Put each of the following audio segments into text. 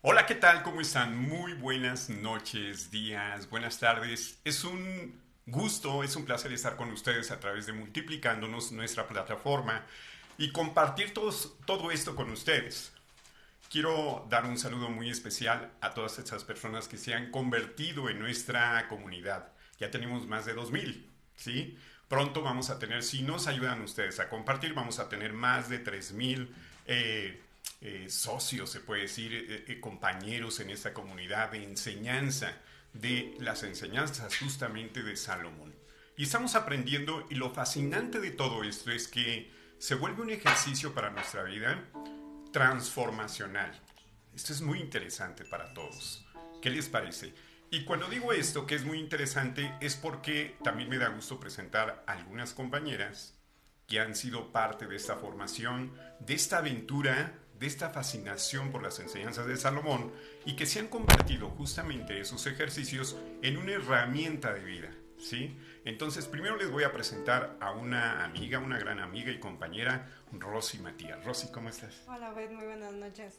Hola, ¿qué tal? ¿Cómo están? Muy buenas noches, días, buenas tardes. Es un gusto, es un placer estar con ustedes a través de Multiplicándonos, nuestra plataforma, y compartir todo esto con ustedes. Quiero dar un saludo muy especial a todas esas personas que se han convertido en nuestra comunidad. Ya tenemos más de 2000, ¿sí? Pronto vamos a tener, si nos ayudan ustedes a compartir, vamos a tener más de 3000 socios, se puede decir, compañeros en esta comunidad de enseñanza, de las enseñanzas justamente de Salomón. Y estamos aprendiendo, y lo fascinante de todo esto es que se vuelve un ejercicio para nuestra vida transformacional. Esto es muy interesante para todos. ¿Qué les parece? Y cuando digo esto, que es muy interesante, es porque también me da gusto presentar a algunas compañeras que han sido parte de esta formación, de esta aventura, de esta fascinación por las enseñanzas de Salomón y que se han convertido justamente esos ejercicios en una herramienta de vida. ¿Sí? Entonces, primero les voy a presentar a una amiga, una gran amiga y compañera, Rosy Matías. Rosy, ¿cómo estás? Hola, Beth, muy buenas noches.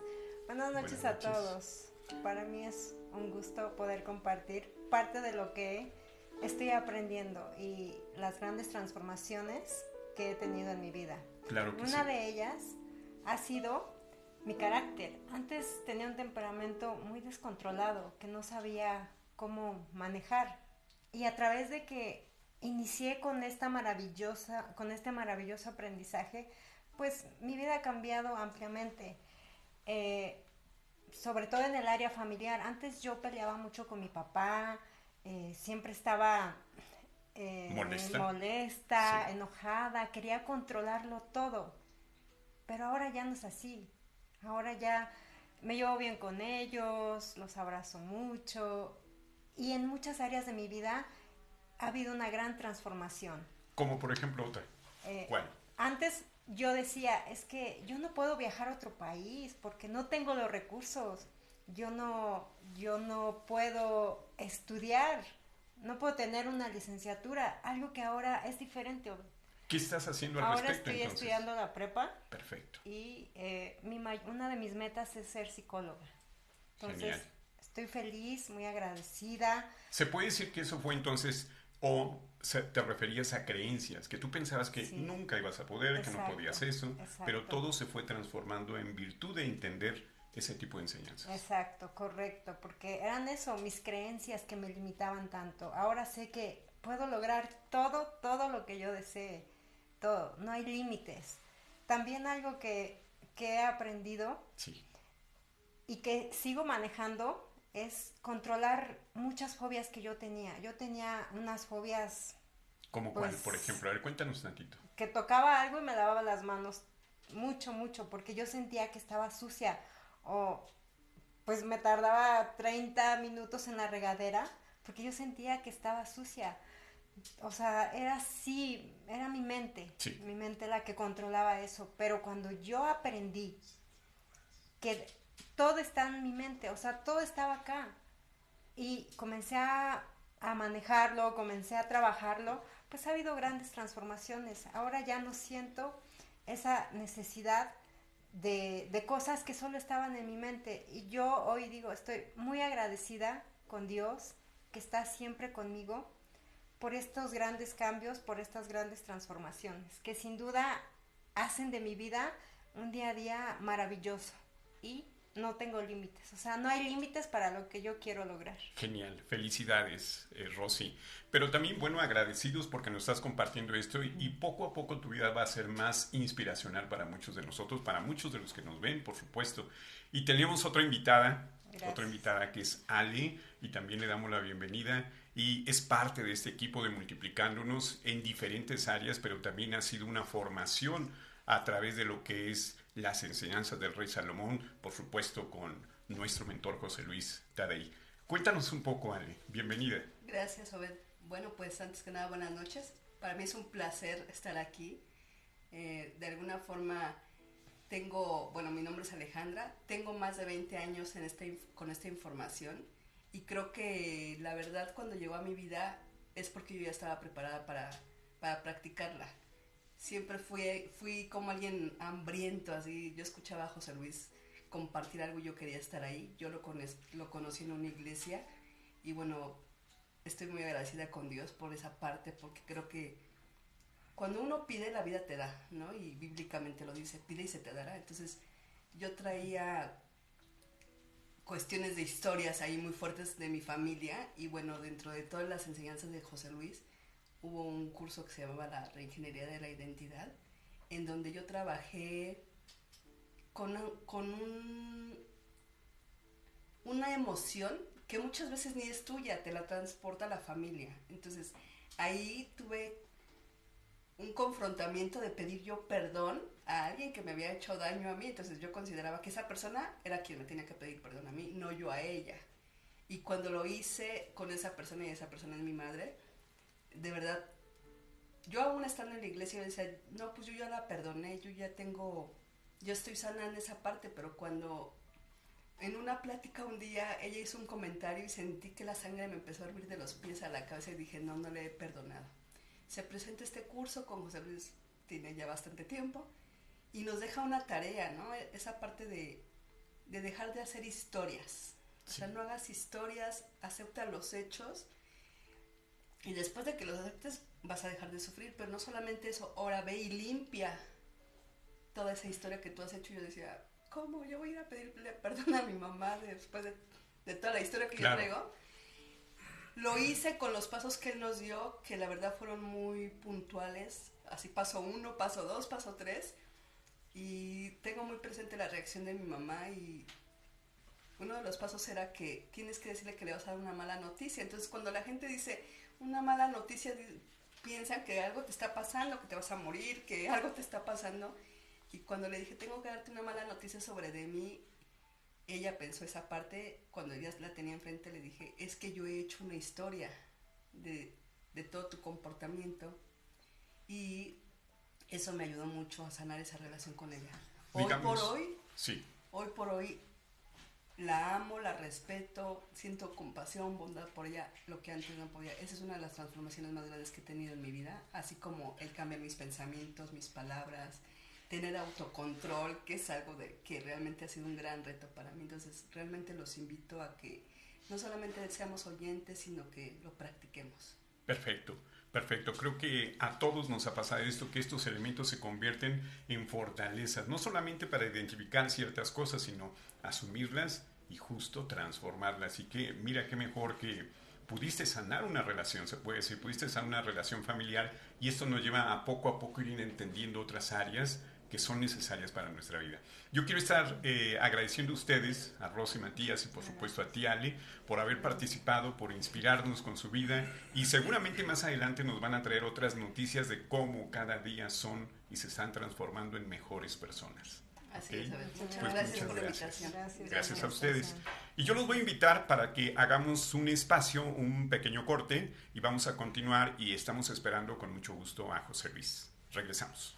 Buenas Buenas noches a noches. todos. Para mí es un gusto poder compartir parte de lo que estoy aprendiendo y las grandes transformaciones que he tenido en mi vida. Claro que Una sí. de ellas ha sido mi carácter. Antes tenía un temperamento muy descontrolado que no sabía cómo manejar. Y a través de que inicié con este maravilloso aprendizaje, pues mi vida ha cambiado ampliamente. Eh, Sobre todo en el área familiar. Antes yo peleaba mucho con mi papá, siempre estaba ¿Molesta? Sí. molesta, enojada, quería controlarlo todo. Pero ahora ya no es así. Ahora ya me llevo bien con ellos, los abrazo mucho y en muchas áreas de mi vida ha habido una gran transformación. Como por ejemplo otra. Eh, ¿Cuál? Antes yo decía, es que yo no puedo viajar a otro país porque no tengo los recursos. Yo no puedo estudiar, no puedo tener una licenciatura, algo que ahora es diferente. ¿Qué estás haciendo al Ahora respecto estoy entonces? estudiando la prepa Perfecto. y una de mis metas es ser psicóloga. Genial. Entonces, estoy feliz, muy agradecida. ¿Se puede decir que eso fue entonces, te referías a creencias, que tú pensabas que Sí, nunca ibas a poder, que no podías exacto, eso, pero exacto. todo se fue transformando en virtud de entender ese tipo de enseñanzas? Exacto, correcto, porque eran eso, mis creencias que me limitaban tanto. Ahora sé que puedo lograr todo, todo lo que yo desee, todo, no hay límites. También algo que he aprendido Sí. y que sigo manejando es controlar muchas fobias que yo tenía. Yo tenía unas fobias, ¿Cómo cuál? Por pues, ejemplo, a ver, cuéntanos tantito. que tocaba algo y me lavaba las manos mucho, mucho, porque yo sentía que estaba sucia o pues me tardaba 30 minutos en la regadera porque yo sentía que estaba sucia. O sea, era así, era Sí. mi mente la que controlaba eso. Pero cuando yo aprendí que todo está en mi mente, o sea, todo estaba acá, y comencé a manejarlo, comencé a trabajarlo, pues ha habido grandes transformaciones. Ahora ya no siento esa necesidad de cosas que solo estaban en mi mente. Y yo hoy digo, estoy muy agradecida con Dios, que está siempre conmigo, por estos grandes cambios, por estas grandes transformaciones, que sin duda hacen de mi vida un día a día maravilloso. Y no tengo límites, o sea, no hay límites para lo que yo quiero lograr. Genial, felicidades, Rosy. Pero también, bueno, agradecidos porque nos estás compartiendo esto y poco a poco tu vida va a ser más inspiracional para muchos de nosotros, para muchos de los que nos ven, por supuesto. Y tenemos otra Gracias. invitada que es Ale, y también le damos la bienvenida. Y es parte de este equipo de Multiplicándonos en diferentes áreas, pero también ha sido una formación a través de lo que es las enseñanzas del rey Salomón, por supuesto con nuestro mentor José Luis Tadei. Cuéntanos un poco, Ale. Bienvenida. Gracias, Obed. Bueno, pues antes que nada, buenas noches. Para mí es un placer estar aquí. De alguna forma bueno, mi nombre es Alejandra, tengo más de 20 años con esta información y creo que la verdad cuando llegó a mi vida es porque yo ya estaba preparada para practicarla. Siempre fui como alguien hambriento, así. Yo escuchaba a José Luis compartir algo, yo quería estar ahí. Yo lo conocí en una iglesia y bueno, estoy muy agradecida con Dios por esa parte, porque creo que cuando uno pide, la vida te da, ¿no? Y bíblicamente lo dice, pide y se te dará. Entonces yo traía cuestiones de historias ahí muy fuertes de mi familia y bueno, dentro de todas las enseñanzas de José Luis hubo un curso que se llamaba la reingeniería de la identidad, en donde yo trabajé con una emoción que muchas veces ni es tuya, te la transporta la familia. Entonces ahí tuve un confrontamiento de pedir yo perdón a alguien que me había hecho daño a mí. Entonces yo consideraba que esa persona era quien me tenía que pedir perdón a mí, no yo a ella. Y cuando lo hice con esa persona, y esa persona es mi madre, de verdad, yo aún estando en la iglesia, yo decía, no, pues yo ya la perdoné, yo estoy sana en esa parte. Pero cuando en una plática un día ella hizo un comentario y sentí que la sangre me empezó a hervir de los pies a la cabeza y dije, no, no le he perdonado. Se presenta este curso con José Luis, tiene ya bastante tiempo, y nos deja una tarea, ¿no? Esa parte de dejar de hacer historias. Sí. O sea, no hagas historias, acepta los hechos, y después de que los aceptes vas a dejar de sufrir. Pero no solamente eso, ahora ve y limpia toda esa historia que tú has hecho. Y yo decía, ¿cómo? Yo voy a ir a pedirle perdón a mi mamá después de toda la historia que yo traigo. Lo hice con los pasos que él nos dio, que la verdad fueron muy puntuales. Así paso 1, paso 2, paso 3. Y tengo muy presente la reacción de mi mamá. Y uno de los pasos era que tienes que decirle que le vas a dar una mala noticia. Entonces cuando la gente dice una mala noticia, piensan que algo te está pasando, que te vas a morir, que algo te está pasando. Y cuando le dije, tengo que darte una mala noticia sobre de mí, ella pensó esa parte. Cuando ella la tenía enfrente, le dije, es que yo he hecho una historia de todo tu comportamiento, y eso me ayudó mucho a sanar esa relación con ella. Hoy por hoy la amo, la respeto, siento compasión, bondad por ella, lo que antes no podía. Esa es una de las transformaciones más grandes que he tenido en mi vida, así como el cambiar mis pensamientos, mis palabras, tener autocontrol, que es algo que realmente ha sido un gran reto para mí. Entonces realmente los invito a que no solamente seamos oyentes, sino que lo practiquemos. Perfecto, perfecto. Creo que a todos nos ha pasado esto, que estos elementos se convierten en fortalezas, no solamente para identificar ciertas cosas, sino asumirlas y justo transformarlas. Así que mira qué mejor que pudiste sanar una relación, se puede decir, pudiste sanar una relación familiar, y esto nos lleva a poco ir entendiendo otras áreas que son necesarias para nuestra vida. Yo quiero estar agradeciendo a ustedes, a Rosy, Matías, y por supuesto a ti, Ale, por haber participado, por inspirarnos con su vida, y seguramente más adelante nos van a traer otras noticias de cómo cada día son y se están transformando en mejores personas. Así es, muchas gracias por la invitación. Gracias a ustedes. Y yo los voy a invitar para que hagamos un espacio, un pequeño corte, y vamos a continuar, y estamos esperando con mucho gusto a José Luis. Regresamos.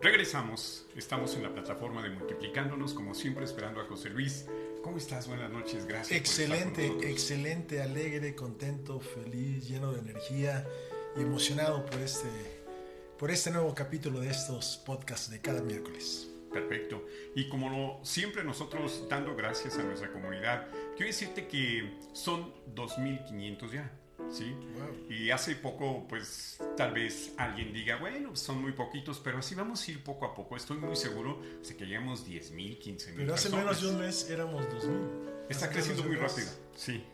Regresamos, estamos en la plataforma de Multiplicándonos, como siempre esperando a José Luis. ¿Cómo estás? Buenas noches, gracias. Excelente, excelente, alegre, contento, feliz, lleno de energía y emocionado por este nuevo capítulo de estos podcasts de cada miércoles. Perfecto. Y como siempre nosotros dando gracias a nuestra comunidad, quiero decirte que son 2,500 ya. ¿Sí? Wow. Y hace poco, pues, tal vez alguien diga, bueno, son muy poquitos, pero así vamos a ir poco a poco. Estoy muy seguro de que llegamos 10,000, 15,000 Pero hace personas. menos de un mes éramos 2,000. Está creciendo muy rápido. Sí.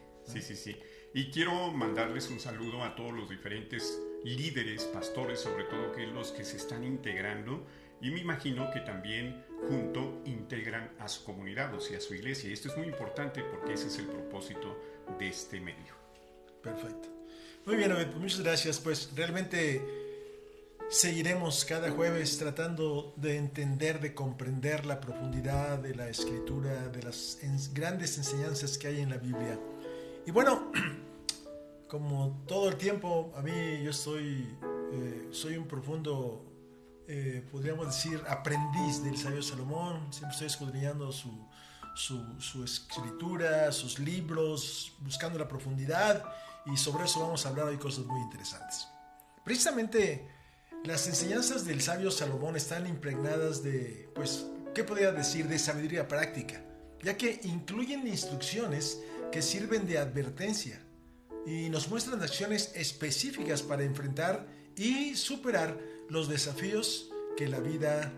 Y quiero mandarles un saludo a todos los diferentes líderes, pastores, sobre todo, que los que se están integrando. Y me imagino que también junto integran a su comunidad, o sea, a su iglesia. Y esto es muy importante porque ese es el propósito de este medio. Perfecto. Muy bien, Obed, pues muchas gracias. Pues realmente seguiremos cada jueves tratando de entender, de comprender la profundidad de la escritura, de las grandes enseñanzas que hay en la Biblia. Y bueno, como todo el tiempo, a mí yo soy un profundo, podríamos decir, aprendiz del sabio Salomón. Siempre estoy escudriñando su escritura, sus libros, buscando la profundidad, y sobre eso vamos a hablar hoy cosas muy interesantes. Precisamente las enseñanzas del sabio Salomón están impregnadas de, pues, ¿qué podría decir? De sabiduría práctica, ya que incluyen instrucciones que sirven de advertencia y nos muestran acciones específicas para enfrentar y superar los desafíos que la vida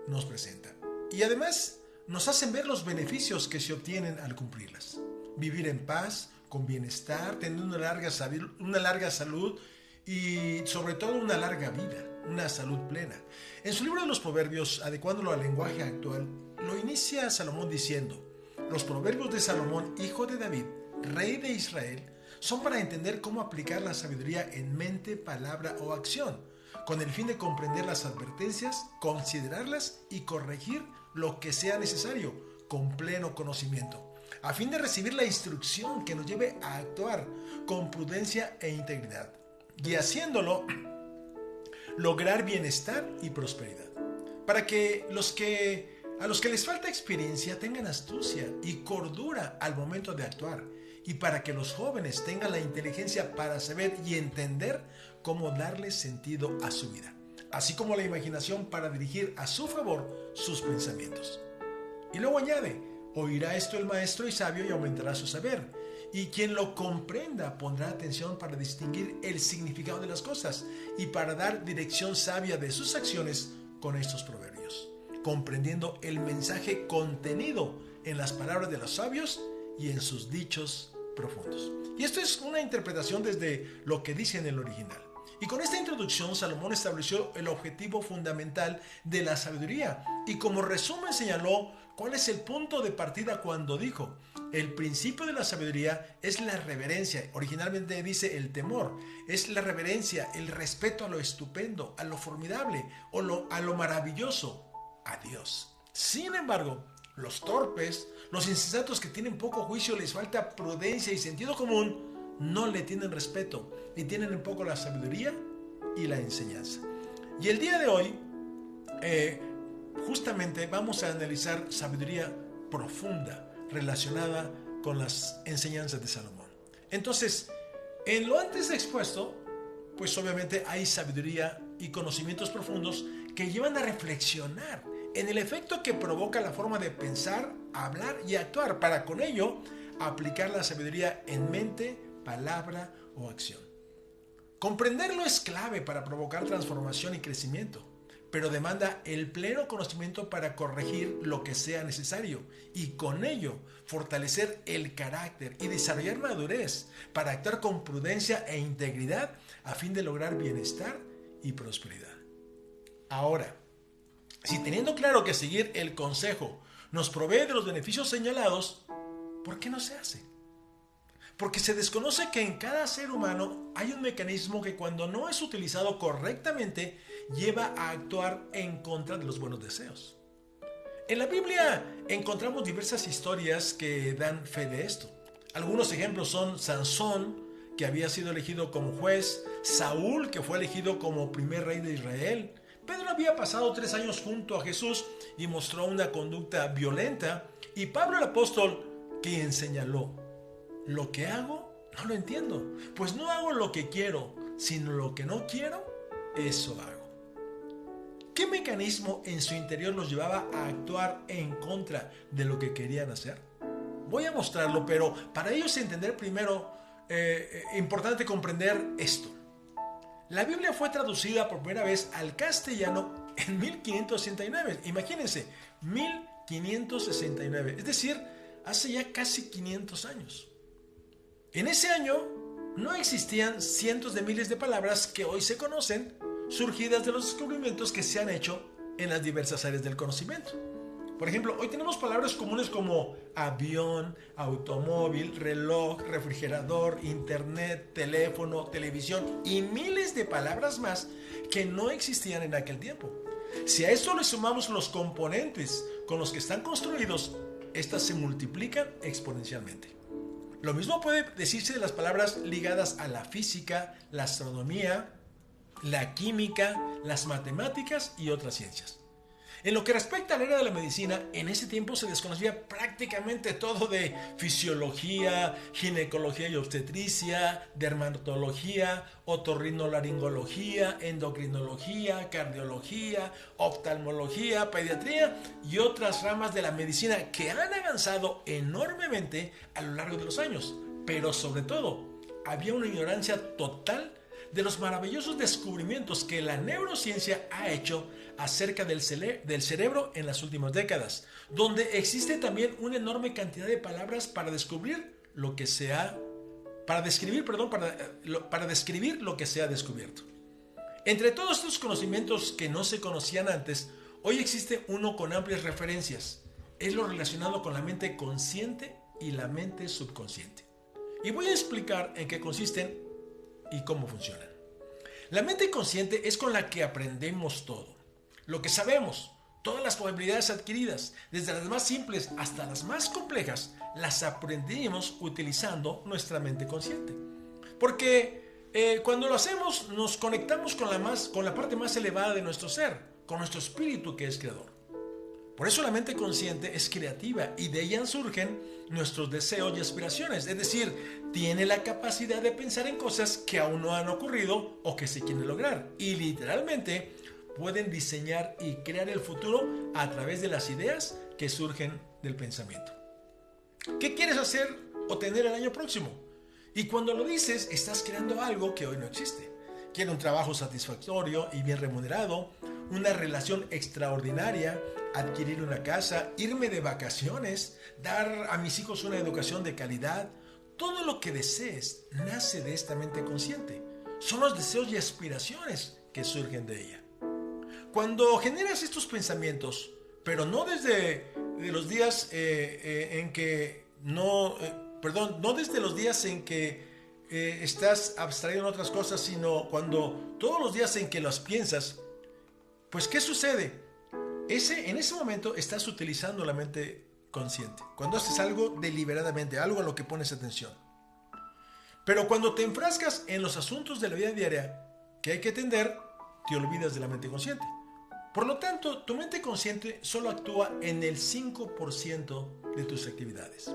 nos presenta. Y además nos hacen ver los beneficios que se obtienen al cumplirlas. Vivir en paz, con bienestar, tener una larga salud y sobre todo una larga vida, una salud plena. En su libro de los Proverbios, adecuándolo al lenguaje actual, lo inicia Salomón diciendo: los proverbios de Salomón, hijo de David, rey de Israel, son para entender cómo aplicar la sabiduría en mente, palabra o acción, con el fin de comprender las advertencias, considerarlas y corregir lo que sea necesario, con pleno conocimiento, a fin de recibir la instrucción que nos lleve a actuar con prudencia e integridad, y haciéndolo, lograr bienestar y prosperidad, para que a los que les falta experiencia tengan astucia y cordura al momento de actuar, y para que los jóvenes tengan la inteligencia para saber y entender cómo darle sentido a su vida, así como la imaginación para dirigir a su favor sus pensamientos. Y luego añade: oirá esto el maestro y sabio y aumentará su saber, y quien lo comprenda pondrá atención para distinguir el significado de las cosas y para dar dirección sabia de sus acciones con estos proverbios, comprendiendo el mensaje contenido en las palabras de los sabios y en sus dichos profundos. Y esto es una interpretación desde lo que dice en el original. Y con esta introducción, Salomón estableció el objetivo fundamental de la sabiduría, y como resumen señaló cuál es el punto de partida cuando dijo: el principio de la sabiduría es la reverencia. Originalmente dice el temor. Es la reverencia, el respeto a lo estupendo, a lo formidable o a lo maravilloso, a Dios. Sin embargo, los torpes, los insensatos que tienen poco juicio, les falta prudencia y sentido común, no le tienen respeto y tienen en poco la sabiduría y la enseñanza. Y el día de hoy, justamente vamos a analizar sabiduría profunda relacionada con las enseñanzas de Salomón. Entonces, en lo antes expuesto, pues obviamente hay sabiduría y conocimientos profundos que llevan a reflexionar en el efecto que provoca la forma de pensar, hablar y actuar, para con ello aplicar la sabiduría en mente, palabra o acción. Comprenderlo es clave para provocar transformación y crecimiento, pero demanda el pleno conocimiento para corregir lo que sea necesario y con ello fortalecer el carácter y desarrollar madurez para actuar con prudencia e integridad a fin de lograr bienestar y prosperidad. Ahora, si teniendo claro que seguir el consejo nos provee de los beneficios señalados, ¿por qué no se hace? Porque se desconoce que en cada ser humano hay un mecanismo que, cuando no es utilizado correctamente, lleva a actuar en contra de los buenos deseos. En la Biblia encontramos diversas historias que dan fe de esto. Algunos ejemplos son Sansón, que había sido elegido como juez; Saúl, que fue elegido como primer rey de Israel; Pedro había pasado 3 años junto a Jesús y mostró una conducta violenta, y Pablo el apóstol, quien señaló: lo que hago no lo entiendo, pues no hago lo que quiero, sino lo que no quiero, eso hago. ¿Qué mecanismo en su interior los llevaba a actuar en contra de lo que querían hacer? Voy a mostrarlo, pero para ellos entender primero, importante comprender esto. La Biblia fue traducida por primera vez al castellano en 1569. Imagínense, 1569, es decir, hace ya casi 500 años. En ese año no existían cientos de miles de palabras que hoy se conocen, surgidas de los descubrimientos que se han hecho en las diversas áreas del conocimiento. Por ejemplo, hoy tenemos palabras comunes como avión, automóvil, reloj, refrigerador, internet, teléfono, televisión y miles de palabras más que no existían en aquel tiempo. Si a esto le sumamos los componentes con los que están construidos, estas se multiplican exponencialmente. Lo mismo puede decirse de las palabras ligadas a la física, la astronomía, la química, las matemáticas y otras ciencias. En lo que respecta a la era de la medicina, en ese tiempo se desconocía prácticamente todo de fisiología, ginecología y obstetricia, dermatología, otorrinolaringología, endocrinología, cardiología, oftalmología, pediatría y otras ramas de la medicina que han avanzado enormemente a lo largo de los años. Pero sobre todo, había una ignorancia total de los maravillosos descubrimientos que la neurociencia ha hecho acerca del cerebro en las últimas décadas, donde existe también una enorme cantidad de palabras para describir lo que se ha descubierto. Entre todos estos conocimientos que no se conocían antes, hoy existe uno con amplias referencias. Es lo relacionado con la mente consciente y la mente subconsciente. Y voy a explicar en qué consisten y cómo funcionan. La mente consciente es con la que aprendemos todo. Lo que sabemos, todas las probabilidades adquiridas, desde las más simples hasta las más complejas, las aprendimos utilizando nuestra mente consciente. Porque cuando lo hacemos, nos conectamos con la parte más elevada de nuestro ser, con nuestro espíritu que es creador. Por eso la mente consciente es creativa y de ella surgen nuestros deseos y aspiraciones. Es decir, tiene la capacidad de pensar en cosas que aún no han ocurrido o que se quieren lograr. Y literalmente pueden diseñar y crear el futuro a través de las ideas que surgen del pensamiento. ¿Qué quieres hacer o tener el año próximo? Y cuando lo dices, estás creando algo que hoy no existe. Quiero un trabajo satisfactorio y bien remunerado, una relación extraordinaria, adquirir una casa, irme de vacaciones, dar a mis hijos una educación de calidad. Todo lo que desees nace de esta mente consciente. Son los deseos y aspiraciones que surgen de ella. Cuando generas estos pensamientos, pero no desde los días no desde los días en que estás abstraído en otras cosas, sino cuando todos los días en que los piensas, pues ¿qué sucede? En ese momento estás utilizando la mente consciente. Cuando haces algo deliberadamente, algo a lo que pones atención. Pero cuando te enfrascas en los asuntos de la vida diaria que hay que atender, te olvidas de la mente consciente. Por lo tanto, tu mente consciente solo actúa en el 5% de tus actividades.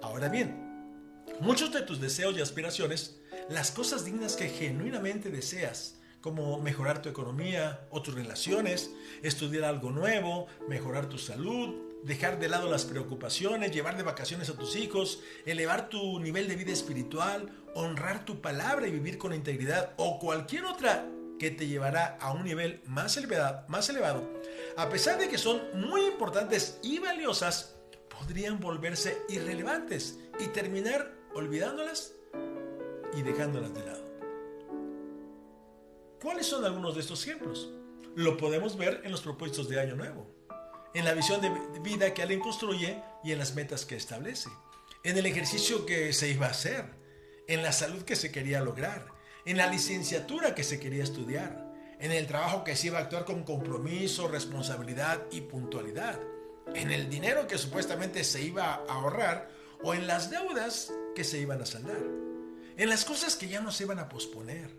Ahora bien, muchos de tus deseos y aspiraciones, las cosas dignas que genuinamente deseas, como mejorar tu economía o tus relaciones, estudiar algo nuevo, mejorar tu salud, dejar de lado las preocupaciones, llevar de vacaciones a tus hijos, elevar tu nivel de vida espiritual, honrar tu palabra y vivir con integridad o cualquier otra que te llevará a un nivel más elevado, a pesar de que son muy importantes y valiosas, podrían volverse irrelevantes y terminar olvidándolas y dejándolas de lado. ¿Cuáles son algunos de estos ejemplos? Lo podemos ver en los propósitos de Año Nuevo, en la visión de vida que alguien construye y en las metas que establece, en el ejercicio que se iba a hacer, en la salud que se quería lograr, en la licenciatura que se quería estudiar, en el trabajo que se iba a actuar con compromiso, responsabilidad y puntualidad, en el dinero que supuestamente se iba a ahorrar o en las deudas que se iban a saldar, en las cosas que ya no se iban a posponer,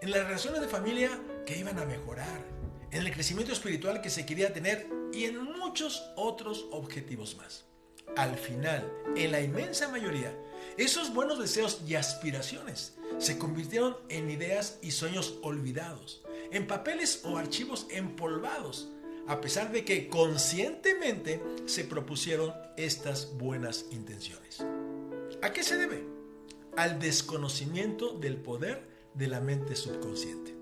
en las relaciones de familia que iban a mejorar, en el crecimiento espiritual que se quería tener y en muchos otros objetivos más. Al final, en la inmensa mayoría, esos buenos deseos y aspiraciones se convirtieron en ideas y sueños olvidados, en papeles o archivos empolvados, a pesar de que conscientemente se propusieron estas buenas intenciones. ¿A qué se debe? Al desconocimiento del poder de la mente subconsciente.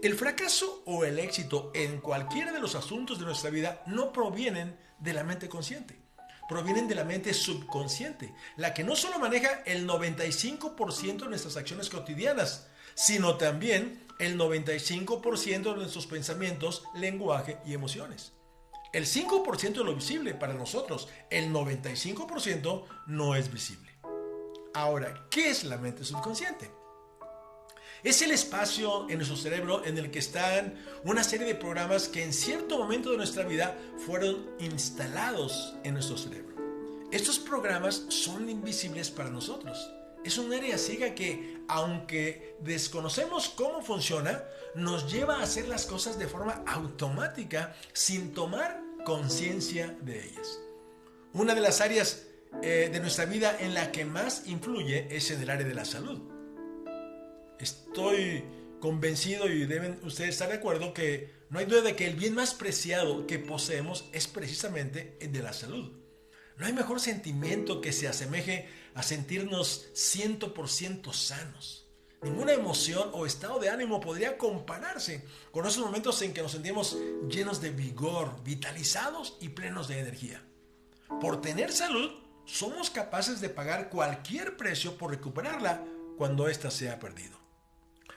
El fracaso o el éxito en cualquiera de los asuntos de nuestra vida no provienen de la mente consciente, provienen de la mente subconsciente, la que no solo maneja el 95% de nuestras acciones cotidianas, sino también el 95% de nuestros pensamientos, lenguaje y emociones. El 5% de lo visible para nosotros, el 95% no es visible. Ahora, ¿qué es la mente subconsciente? Es el espacio en nuestro cerebro en el que están una serie de programas que en cierto momento de nuestra vida fueron instalados en nuestro cerebro. Estos programas son invisibles para nosotros. Es un área ciega que, aunque desconocemos cómo funciona, nos lleva a hacer las cosas de forma automática sin tomar conciencia de ellas. Una de las áreas de nuestra vida en la que más influye es en el área de la salud. Estoy convencido y deben ustedes estar de acuerdo que no hay duda de que el bien más preciado que poseemos es precisamente el de la salud. No hay mejor sentimiento que se asemeje a sentirnos 100% sanos. Ninguna emoción o estado de ánimo podría compararse con esos momentos en que nos sentimos llenos de vigor, vitalizados y plenos de energía. Por tener salud, somos capaces de pagar cualquier precio por recuperarla cuando ésta se ha perdido.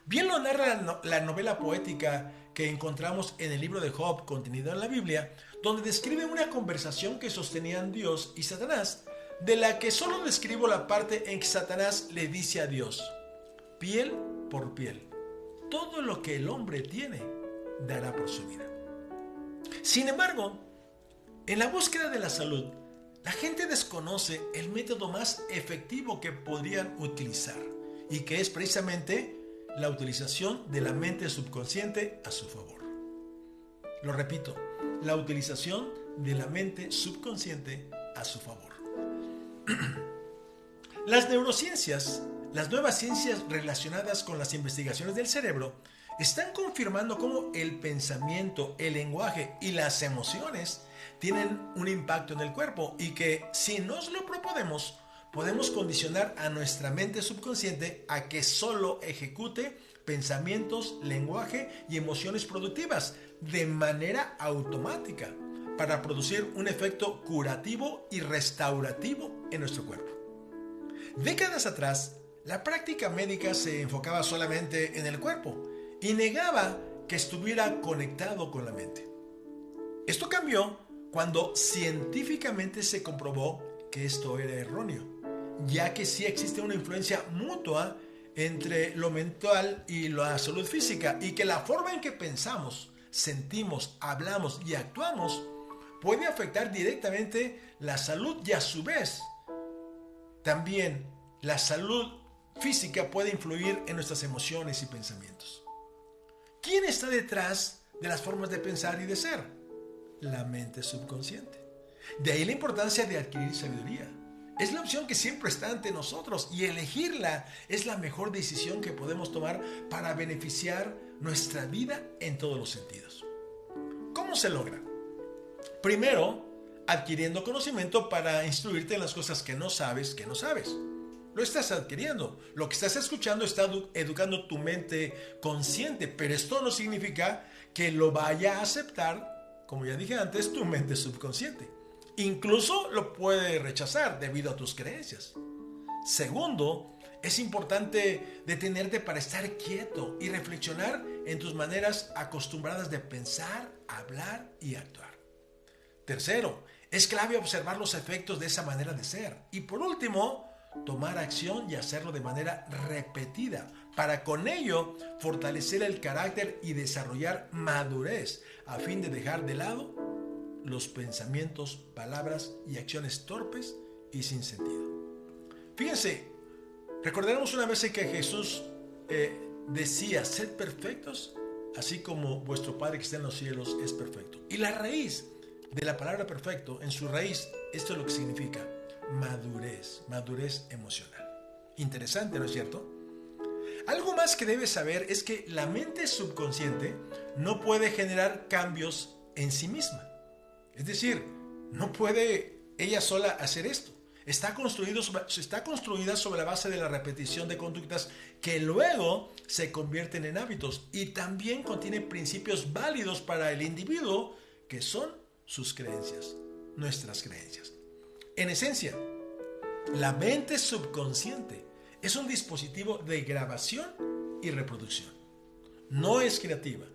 Bien lo narra la novela poética que encontramos en el libro de Job contenido en la Biblia, donde describe una conversación que sostenían Dios y Satanás, de la que solo describo la parte en que Satanás le dice a Dios: piel por piel, todo lo que el hombre tiene dará por su vida. Sin embargo, en la búsqueda de la salud, la gente desconoce el método más efectivo que podrían utilizar, y que es precisamente la utilización de la mente subconsciente a su favor. Lo repito, la utilización de la mente subconsciente a su favor. Las neurociencias, las nuevas ciencias relacionadas con las investigaciones del cerebro, están confirmando cómo el pensamiento, el lenguaje y las emociones tienen un impacto en el cuerpo y que, si nos lo proponemos, podemos condicionar a nuestra mente subconsciente a que solo ejecute pensamientos, lenguaje y emociones productivas de manera automática para producir un efecto curativo y restaurativo en nuestro cuerpo. Décadas atrás, la práctica médica se enfocaba solamente en el cuerpo y negaba que estuviera conectado con la mente. Esto cambió cuando científicamente se comprobó que esto era erróneo, ya que sí existe una influencia mutua entre lo mental y la salud física, y que la forma en que pensamos, sentimos, hablamos y actuamos puede afectar directamente la salud, y a su vez también la salud física puede influir en nuestras emociones y pensamientos. ¿Quién está detrás de las formas de pensar y de ser? La mente subconsciente. De ahí la importancia de adquirir sabiduría. Es la opción que siempre está ante nosotros, y elegirla es la mejor decisión que podemos tomar para beneficiar nuestra vida en todos los sentidos. ¿Cómo se logra? Primero, adquiriendo conocimiento para instruirte en las cosas que no sabes. Lo estás adquiriendo. Lo que estás escuchando está educando tu mente consciente, pero esto no significa que lo vaya a aceptar, como ya dije antes, tu mente subconsciente. Incluso lo puede rechazar debido a tus creencias. Segundo, es importante detenerte para estar quieto y reflexionar en tus maneras acostumbradas de pensar, hablar y actuar. Tercero, es clave observar los efectos de esa manera de ser. Y por último, tomar acción y hacerlo de manera repetida, para con ello fortalecer el carácter y desarrollar madurez a fin de dejar de lado los pensamientos, palabras y acciones torpes y sin sentido. Fíjense, recordaremos una vez que Jesús decía: sed perfectos así como vuestro Padre que está en los cielos es perfecto. Y la raíz de la palabra perfecto, en su raíz, esto es lo que significa madurez emocional. Interesante, ¿no es cierto? Algo más que debes saber es que la mente subconsciente no puede generar cambios en sí misma. Es decir, no puede ella sola hacer esto. Está construida sobre la base de la repetición de conductas que luego se convierten en hábitos, y también contiene principios válidos para el individuo que son sus creencias, nuestras creencias. En esencia, la mente subconsciente es un dispositivo de grabación y reproducción. No es creativa,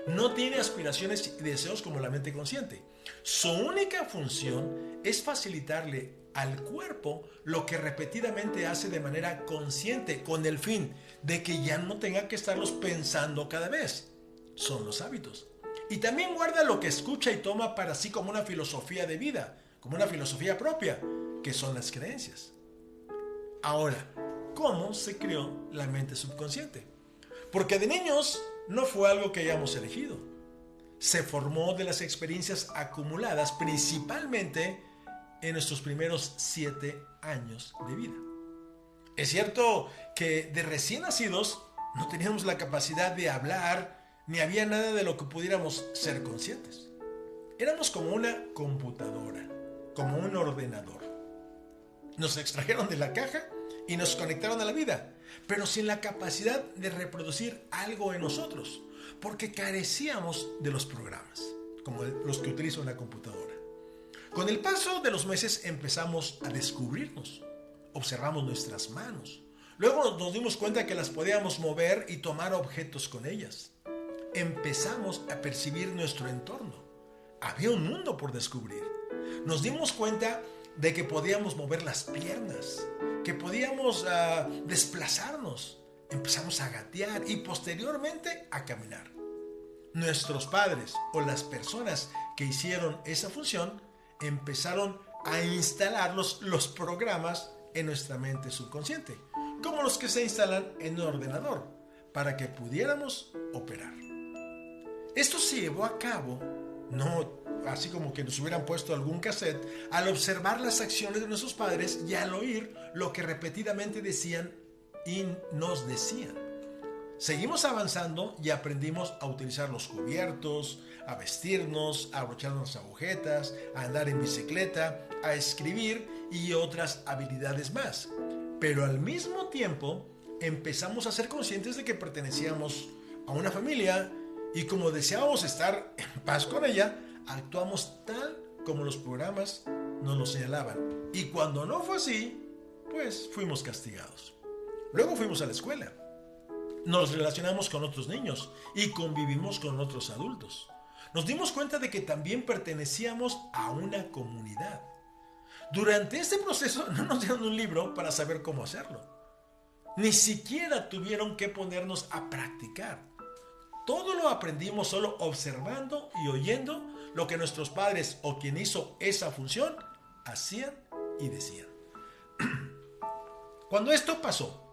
no tiene aspiraciones y deseos como la mente consciente. Su única función es facilitarle al cuerpo lo que repetidamente hace de manera consciente, con el fin de que ya no tenga que estarlos pensando cada vez. Son los hábitos. Y también guarda lo que escucha y toma para sí como una filosofía de vida, como una filosofía propia, que son las creencias. Ahora, ¿cómo se creó la mente subconsciente? Porque de niños no fue algo que hayamos elegido. Se formó de las experiencias acumuladas principalmente en nuestros primeros 7 años de vida. Es cierto que de recién nacidos no teníamos la capacidad de hablar, ni había nada de lo que pudiéramos ser conscientes. Éramos como una computadora, como un ordenador. Nos extrajeron de la caja y nos conectaron a la vida, pero sin la capacidad de reproducir algo en nosotros, porque carecíamos de los programas, como los que utiliza una computadora. Con el paso de los meses empezamos a descubrirnos. Observamos nuestras manos. Luego nos dimos cuenta que las podíamos mover y tomar objetos con ellas. Empezamos a percibir nuestro entorno. Había un mundo por descubrir. Nos dimos cuenta de que podíamos mover las piernas, que podíamos desplazarnos. Empezamos a gatear y posteriormente a caminar. Nuestros padres o las personas que hicieron esa función empezaron a instalar los programas en nuestra mente subconsciente, como los que se instalan en un ordenador, para que pudiéramos operar. Esto se llevó a cabo, no así como que nos hubieran puesto algún cassette, al observar las acciones de nuestros padres y al oír lo que repetidamente decían y nos decían. Seguimos avanzando y aprendimos a utilizar los cubiertos, a vestirnos, a abrocharnos agujetas, a andar en bicicleta, a escribir y otras habilidades más. Pero al mismo tiempo empezamos a ser conscientes de que pertenecíamos a una familia y como deseábamos estar en paz con ella, actuamos tal como los programas nos lo señalaban. Y cuando no fue así, pues fuimos castigados. Luego fuimos a la escuela. Nos relacionamos con otros niños y convivimos con otros adultos. Nos dimos cuenta de que también pertenecíamos a una comunidad. Durante este proceso no nos dieron un libro para saber cómo hacerlo. Ni siquiera tuvieron que ponernos a practicar. Todo lo aprendimos solo observando y oyendo lo que nuestros padres o quien hizo esa función hacían y decían. Cuando esto pasó,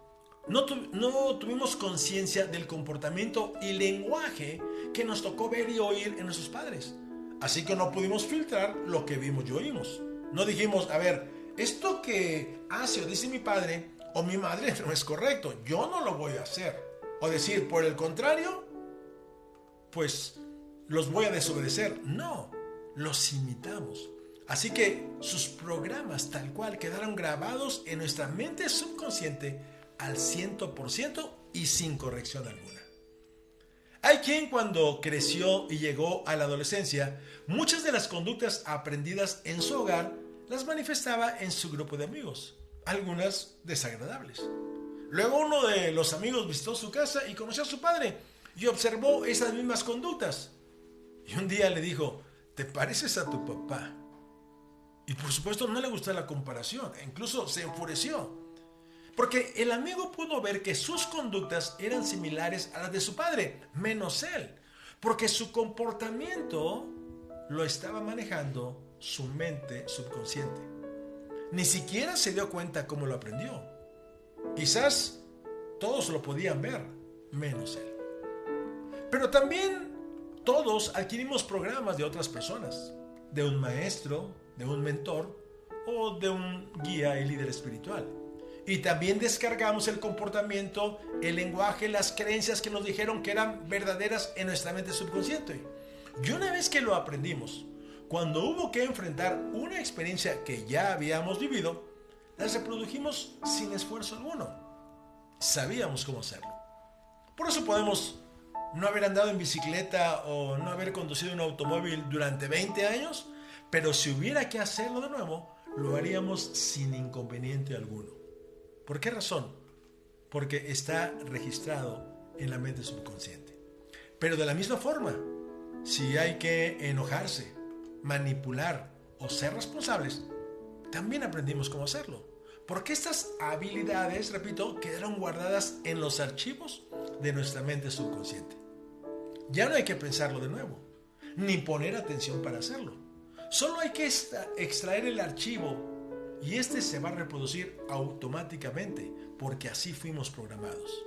no tuvimos conciencia del comportamiento y lenguaje que nos tocó ver y oír en nuestros padres. Así que no pudimos filtrar lo que vimos y oímos. No dijimos, a ver, esto que hace o dice mi padre o mi madre no es correcto, yo no lo voy a hacer. O decir, por el contrario, pues los voy a desobedecer. No, los imitamos. Así que sus programas tal cual quedaron grabados en nuestra mente subconsciente al 100% y sin corrección alguna. Hay quien cuando creció y llegó a la adolescencia, muchas de las conductas aprendidas en su hogar las manifestaba en su grupo de amigos, algunas desagradables. Luego uno de los amigos visitó su casa y conoció a su padre y observó esas mismas conductas. Y un día le dijo, ¿te pareces a tu papá? Y por supuesto no le gustó la comparación, e incluso se enfureció. Porque el amigo pudo ver que sus conductas eran similares a las de su padre, menos él. Porque su comportamiento lo estaba manejando su mente subconsciente. Ni siquiera se dio cuenta cómo lo aprendió. Quizás todos lo podían ver, menos él. Pero también todos adquirimos programas de otras personas, de un maestro, de un mentor o de un guía y líder espiritual. Y también descargamos el comportamiento, el lenguaje, las creencias que nos dijeron que eran verdaderas en nuestra mente subconsciente. Y una vez que lo aprendimos, cuando hubo que enfrentar una experiencia que ya habíamos vivido, las reprodujimos sin esfuerzo alguno. Sabíamos cómo hacerlo. Por eso podemos no haber andado en bicicleta o no haber conducido un automóvil durante 20 años, pero si hubiera que hacerlo de nuevo, lo haríamos sin inconveniente alguno. ¿Por qué razón? Porque está registrado en la mente subconsciente. Pero de la misma forma, si hay que enojarse, manipular o ser responsables, también aprendimos cómo hacerlo. Porque estas habilidades, repito, quedaron guardadas en los archivos de nuestra mente subconsciente. Ya no hay que pensarlo de nuevo, ni poner atención para hacerlo. Solo hay que extraer el archivo y este se va a reproducir automáticamente porque así fuimos programados.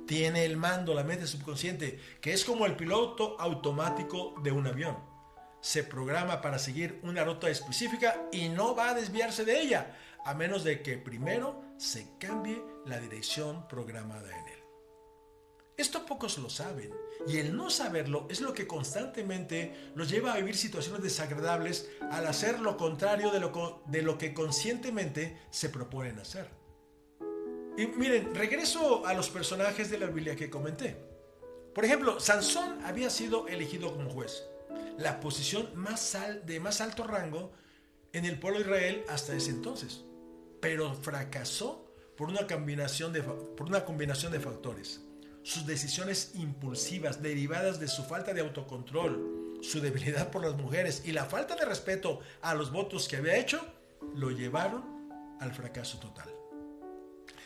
Tiene el mando la mente subconsciente, que es como el piloto automático de un avión. Se programa para seguir una ruta específica y no va a desviarse de ella, a menos de que primero se cambie la dirección programada en él. Esto pocos lo saben, y el no saberlo es lo que constantemente los lleva a vivir situaciones desagradables al hacer lo contrario de lo que conscientemente se proponen hacer. Y miren, regreso a los personajes de la Biblia que comenté. Por ejemplo, Sansón había sido elegido como juez, la posición de más alto rango en el pueblo de Israel hasta ese entonces, pero fracasó por una combinación de factores. Sus decisiones impulsivas derivadas de su falta de autocontrol, su debilidad por las mujeres y la falta de respeto a los votos que había hecho, lo llevaron al fracaso total.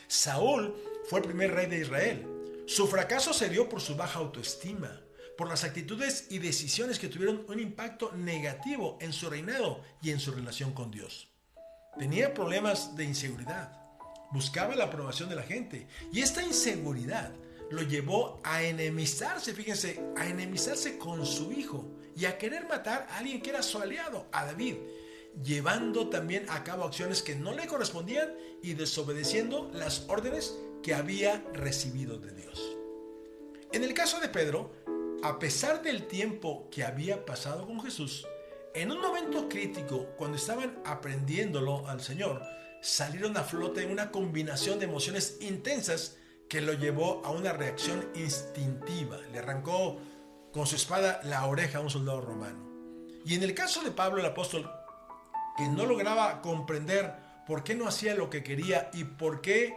Saúl fue el primer rey de Israel. Su fracaso se dio por su baja autoestima, por las actitudes y decisiones que tuvieron un impacto negativo en su reinado y en su relación con Dios. Tenía problemas de inseguridad, buscaba la aprobación de la gente y esta inseguridad lo llevó a enemistarse, fíjense, a enemistarse con su hijo y a querer matar a alguien que era su aliado, a David, llevando también a cabo acciones que no le correspondían y desobedeciendo las órdenes que había recibido de Dios. En el caso de Pedro, a pesar del tiempo que había pasado con Jesús, en un momento crítico, cuando estaban aprendiéndolo al Señor, salieron a flote una combinación de emociones intensas que lo llevó a una reacción instintiva. Le arrancó con su espada la oreja a un soldado romano. Y en el caso de Pablo el apóstol, que no lograba comprender por qué no hacía lo que quería y por qué,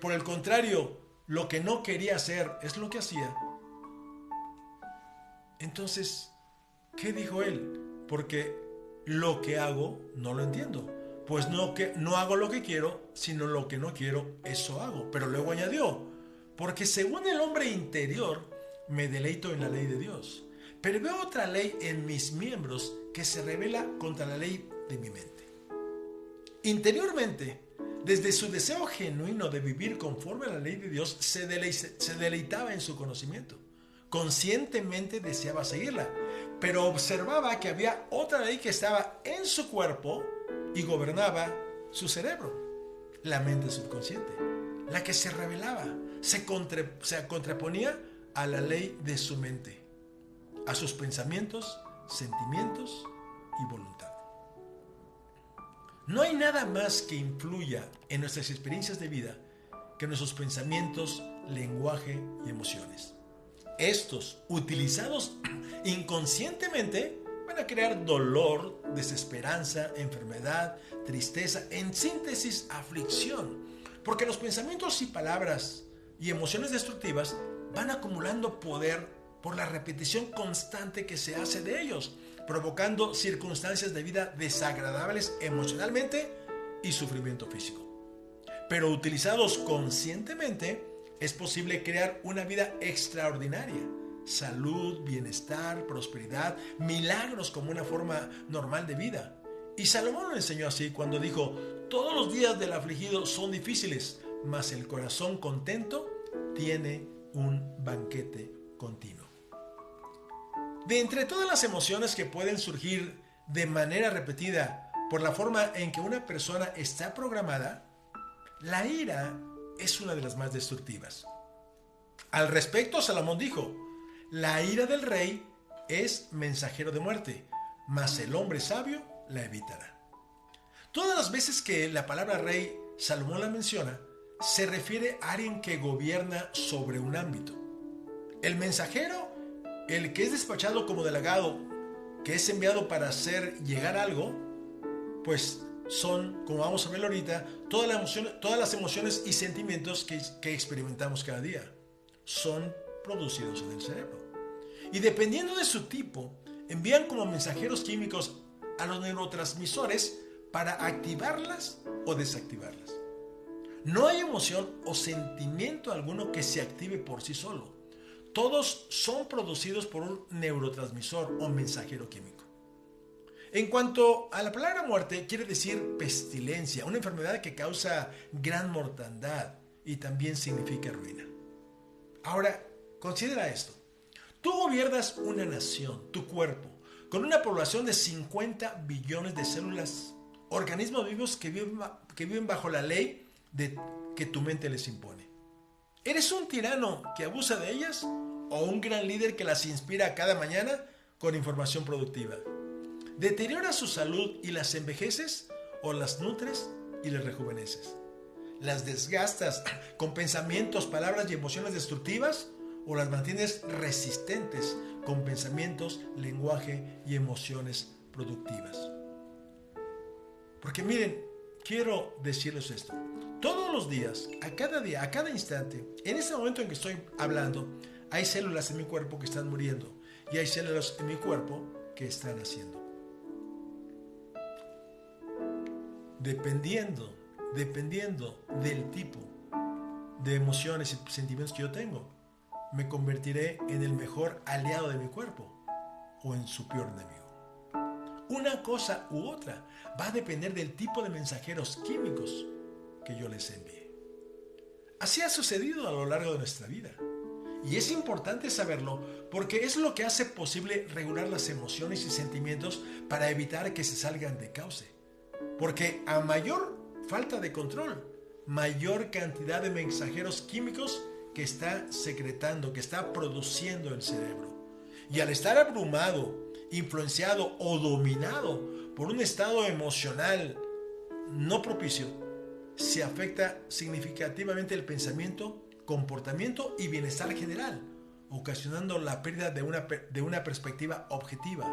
por el contrario, lo que no quería hacer es lo que hacía. Entonces, ¿qué dijo él? Porque lo que hago no lo entiendo. Pues no hago lo que quiero, sino lo que no quiero, eso hago. Pero luego añadió, porque según el hombre interior, me deleito en la ley de Dios. Pero veo otra ley en mis miembros que se revela contra la ley de mi mente. Interiormente, desde su deseo genuino de vivir conforme a la ley de Dios, se deleitaba en su conocimiento. Conscientemente deseaba seguirla, pero observaba que había otra ley que estaba en su cuerpo y gobernaba su cerebro, la mente subconsciente, la que se rebelaba, se contraponía a la ley de su mente, a sus pensamientos, sentimientos y voluntad. No hay nada más que influya en nuestras experiencias de vida que nuestros pensamientos, lenguaje y emociones. Estos, utilizados inconscientemente, van a crear dolor, desesperanza, enfermedad, tristeza, en síntesis, aflicción. Porque los pensamientos y palabras y emociones destructivas van acumulando poder por la repetición constante que se hace de ellos, provocando circunstancias de vida desagradables emocionalmente y sufrimiento físico. Pero utilizados conscientemente, es posible crear una vida extraordinaria. Salud, bienestar, prosperidad, milagros como una forma normal de vida. Y Salomón lo enseñó así cuando dijo, todos los días del afligido son difíciles, mas el corazón contento tiene un banquete continuo. De entre todas las emociones que pueden surgir de manera repetida por la forma en que una persona está programada, la ira es una de las más destructivas. Al respecto, Salomón dijo: la ira del rey es mensajero de muerte, mas el hombre sabio la evitará. Todas las veces que la palabra rey Salomón la menciona, se refiere a alguien que gobierna sobre un ámbito. El mensajero, el que es despachado como delegado, que es enviado para hacer llegar algo, pues son, como vamos a ver ahorita, todas las emociones y sentimientos que experimentamos cada día. Son producidos en el cerebro. Y dependiendo de su tipo, envían como mensajeros químicos a los neurotransmisores para activarlas o desactivarlas. No hay emoción o sentimiento alguno que se active por sí solo. Todos son producidos por un neurotransmisor o mensajero químico. En cuanto a la palabra muerte, quiere decir pestilencia, una enfermedad que causa gran mortandad y también significa ruina. Ahora, considera esto. Tú gobiernas una nación, tu cuerpo, con una población de 50 billones de células, organismos vivos que viven bajo la ley que tu mente les impone. ¿Eres un tirano que abusa de ellas o un gran líder que las inspira cada mañana con información productiva? ¿Deterioras su salud y las envejeces o las nutres y las rejuveneces? ¿Las desgastas con pensamientos, palabras y emociones destructivas o las mantienes resistentes con pensamientos, lenguaje y emociones productivas? Porque miren, quiero decirles esto. Todos los días, a cada instante, en ese momento en que estoy hablando, hay células en mi cuerpo que están muriendo y hay células en mi cuerpo que están naciendo. Dependiendo del tipo de emociones y sentimientos que yo tengo, me convertiré en el mejor aliado de mi cuerpo o en su peor enemigo. Una cosa u otra va a depender del tipo de mensajeros químicos que yo les envíe. Así ha sucedido a lo largo de nuestra vida. Y es importante saberlo porque es lo que hace posible regular las emociones y sentimientos para evitar que se salgan de cauce. Porque a mayor falta de control, mayor cantidad de mensajeros químicos que está secretando, que está produciendo el cerebro. Y al estar abrumado, influenciado o dominado por un estado emocional no propicio, se afecta significativamente el pensamiento, comportamiento y bienestar general, ocasionando la pérdida de una perspectiva objetiva,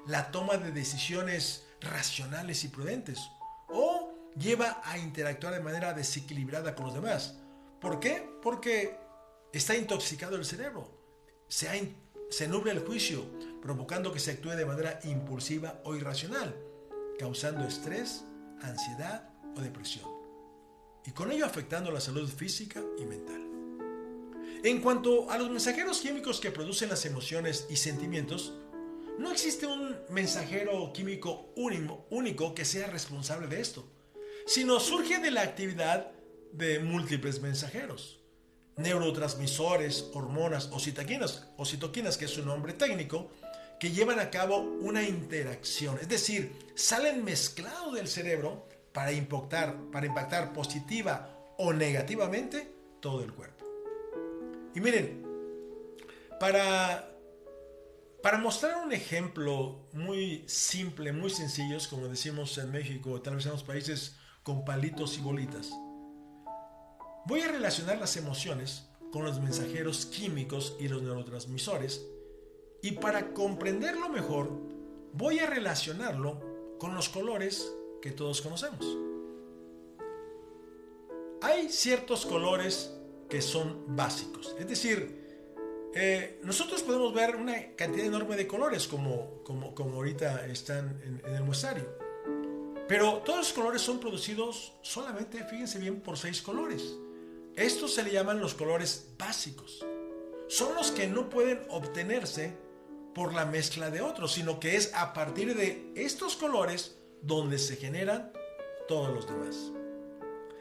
la toma de decisiones racionales y prudentes, o lleva a interactuar de manera desequilibrada con los demás. ¿Por qué? Porque está intoxicado el cerebro, se nubla el juicio, provocando que se actúe de manera impulsiva o irracional, causando estrés, ansiedad o depresión, y con ello afectando la salud física y mental. En cuanto a los mensajeros químicos que producen las emociones y sentimientos, no existe un mensajero químico único que sea responsable de esto, sino surge de la actividad de múltiples mensajeros, neurotransmisores, hormonas o citoquinas, que es su nombre técnico, que llevan a cabo una interacción, es decir, salen mezclados del cerebro para impactar positiva o negativamente todo el cuerpo. Y miren, para mostrar un ejemplo muy simple, muy sencillo, como decimos en México, tal vez en los países con palitos y bolitas, voy a relacionar las emociones con los mensajeros químicos y los neurotransmisores, y para comprenderlo mejor, voy a relacionarlo con los colores que todos conocemos. Hay ciertos colores que son básicos, es decir, nosotros podemos ver una cantidad enorme de colores como ahorita están en el muestrario, pero todos los colores son producidos solamente, fíjense bien, por 6 colores. Estos se le llaman los colores básicos. Son los que no pueden obtenerse por la mezcla de otros, sino que es a partir de estos colores donde se generan todos los demás.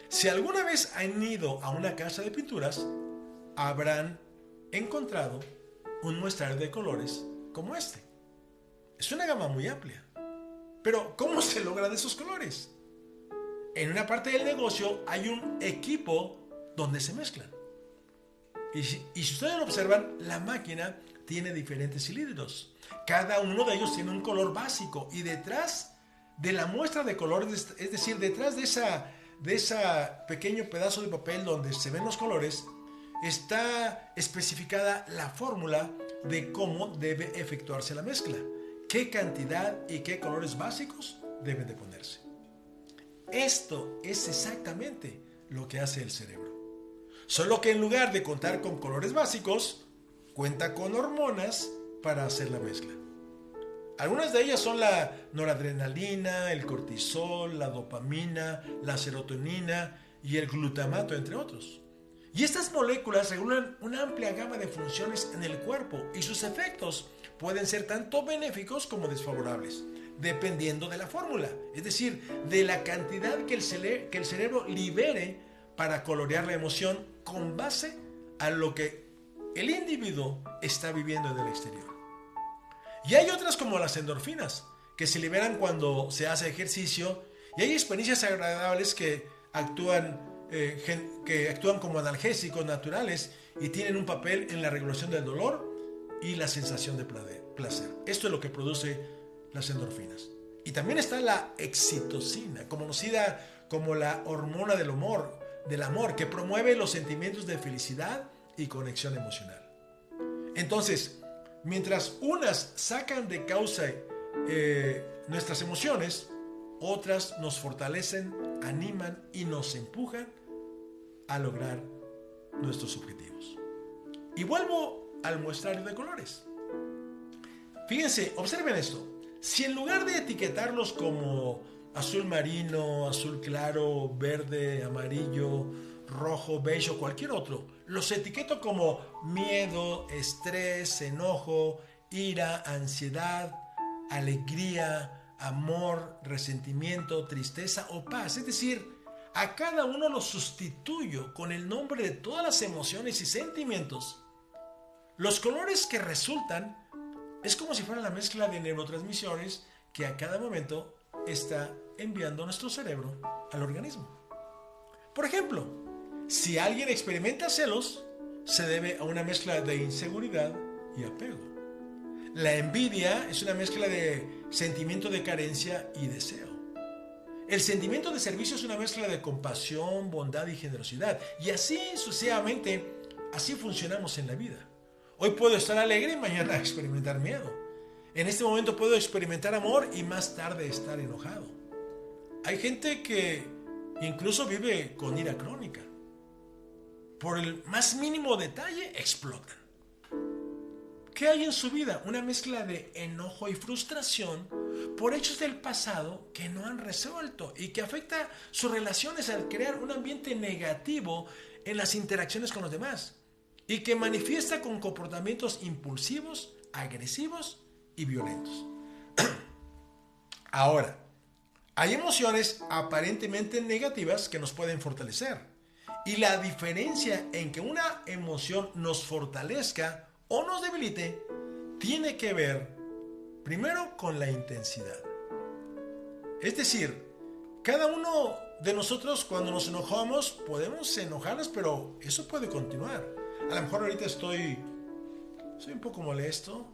Si alguna vez han ido a una casa de pinturas, habrán encontrado un muestrario de colores como este. Es una gama muy amplia. Pero ¿cómo se logran esos colores? En una parte del negocio hay un equipo donde se mezclan. Y si ustedes lo observan, la máquina tiene diferentes cilindros. Cada uno de ellos tiene un color básico. Y detrás de la muestra de colores, es decir, detrás de ese pequeño pedazo de papel donde se ven los colores, está especificada la fórmula de cómo debe efectuarse la mezcla. Qué cantidad y qué colores básicos deben de ponerse. Esto es exactamente lo que hace el cerebro. Solo que en lugar de contar con colores básicos, cuenta con hormonas para hacer la mezcla. Algunas de ellas son la noradrenalina, el cortisol, la dopamina, la serotonina y el glutamato, entre otros. Y estas moléculas regulan una amplia gama de funciones en el cuerpo y sus efectos pueden ser tanto benéficos como desfavorables, dependiendo de la fórmula, es decir, de la cantidad que el cerebro libere para colorear la emoción con base a lo que el individuo está viviendo en el exterior. Y hay otras como las endorfinas, que se liberan cuando se hace ejercicio, y hay experiencias agradables que actúan como analgésicos naturales y tienen un papel en la regulación del dolor y la sensación de placer. Esto es lo que produce las endorfinas. Y también está la oxitocina, conocida como la hormona del amor, que promueve los sentimientos de felicidad y conexión emocional. Entonces, mientras unas sacan de causa nuestras emociones, otras nos fortalecen, animan y nos empujan a lograr nuestros objetivos. Y vuelvo al muestrario de colores. Fíjense, observen esto. Si en lugar de etiquetarlos como azul marino, azul claro, verde, amarillo, rojo, beige o cualquier otro, los etiqueto como miedo, estrés, enojo, ira, ansiedad, alegría, amor, resentimiento, tristeza o paz. Es decir, a cada uno lo sustituyo con el nombre de todas las emociones y sentimientos. Los colores que resultan es como si fuera la mezcla de neurotransmisiones que a cada momento está enviando nuestro cerebro al organismo. Por ejemplo, si alguien experimenta celos, se debe a una mezcla de inseguridad y apego. La envidia es una mezcla de sentimiento de carencia y deseo. El sentimiento de servicio es una mezcla de compasión, bondad y generosidad. Y así sucesivamente, así funcionamos en la vida. Hoy puedo estar alegre y mañana experimentar miedo. En este momento puedo experimentar amor y más tarde estar enojado. Hay gente que incluso vive con ira crónica. Por el más mínimo detalle explotan. ¿Qué hay en su vida? Una mezcla de enojo y frustración por hechos del pasado que no han resuelto y que afecta sus relaciones al crear un ambiente negativo en las interacciones con los demás y que manifiesta con comportamientos impulsivos, agresivos y violentos. Ahora, hay emociones aparentemente negativas que nos pueden fortalecer. Y la diferencia en que una emoción nos fortalezca o nos debilite tiene que ver primero con la intensidad. Es decir, cada uno de nosotros cuando nos enojamos podemos enojarnos, pero eso puede continuar. A lo mejor ahorita soy un poco molesto,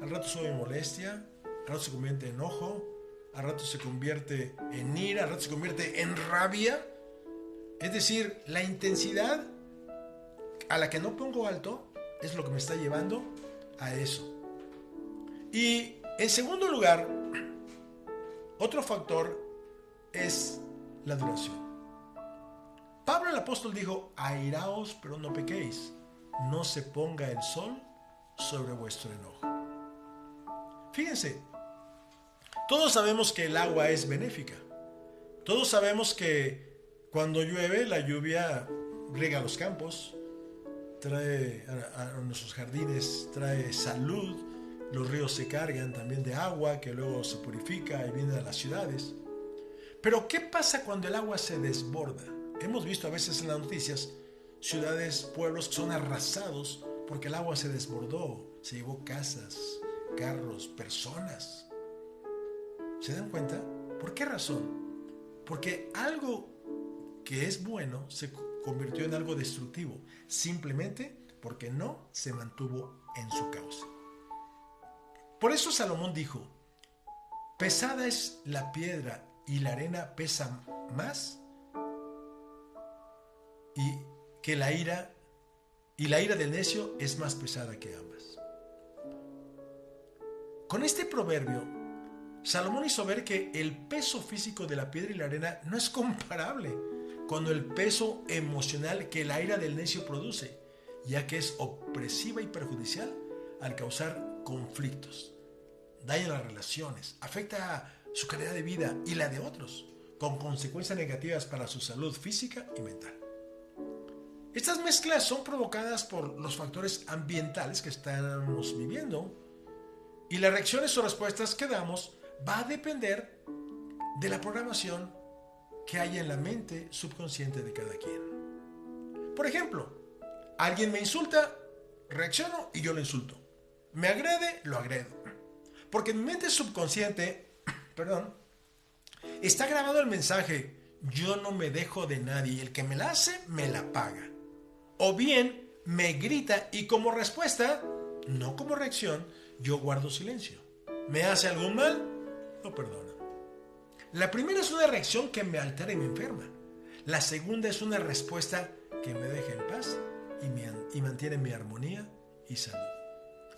al rato soy molestia, al rato se convierte en enojo, al rato se convierte en ira, al rato se convierte en rabia. Es decir, la intensidad a la que no pongo alto es lo que me está llevando a eso. Y en segundo lugar, otro factor es la duración. Pablo el apóstol dijo, airaos pero no pequéis, no se ponga el sol sobre vuestro enojo. Fíjense, todos sabemos que el agua es benéfica. Todos sabemos que cuando llueve, la lluvia riega los campos, trae a nuestros jardines, trae salud, los ríos se cargan también de agua que luego se purifica y viene a las ciudades. Pero ¿qué pasa cuando el agua se desborda? Hemos visto a veces en las noticias ciudades, pueblos que son arrasados porque el agua se desbordó, se llevó casas, carros, personas. ¿Se dan cuenta? ¿Por qué razón? Porque algo que es bueno se convirtió en algo destructivo, simplemente porque no se mantuvo en su cauce. Por eso Salomón dijo: pesada es la piedra y la arena pesa más, y la ira del necio es más pesada que ambas. Con este proverbio, Salomón hizo ver que el peso físico de la piedra y la arena no es comparable con el peso emocional que la ira del necio produce, ya que es opresiva y perjudicial al causar conflictos, daña las relaciones, afecta su calidad de vida y la de otros, con consecuencias negativas para su salud física y mental. Estas mezclas son provocadas por los factores ambientales que estamos viviendo, y las reacciones o respuestas que damos va a depender de la programación que haya en la mente subconsciente de cada quien. Por ejemplo, alguien me insulta, reacciono y yo lo insulto. Me agrede, lo agredo. Porque en mi mente subconsciente, está grabado el mensaje: yo no me dejo de nadie y el que me la hace, me la paga. O bien, me grita y como respuesta, no como reacción, yo guardo silencio. ¿Me hace algún mal? Lo perdono. La primera es una reacción que me altera y me enferma. La segunda es una respuesta que me deja en paz y mantiene mi armonía y salud.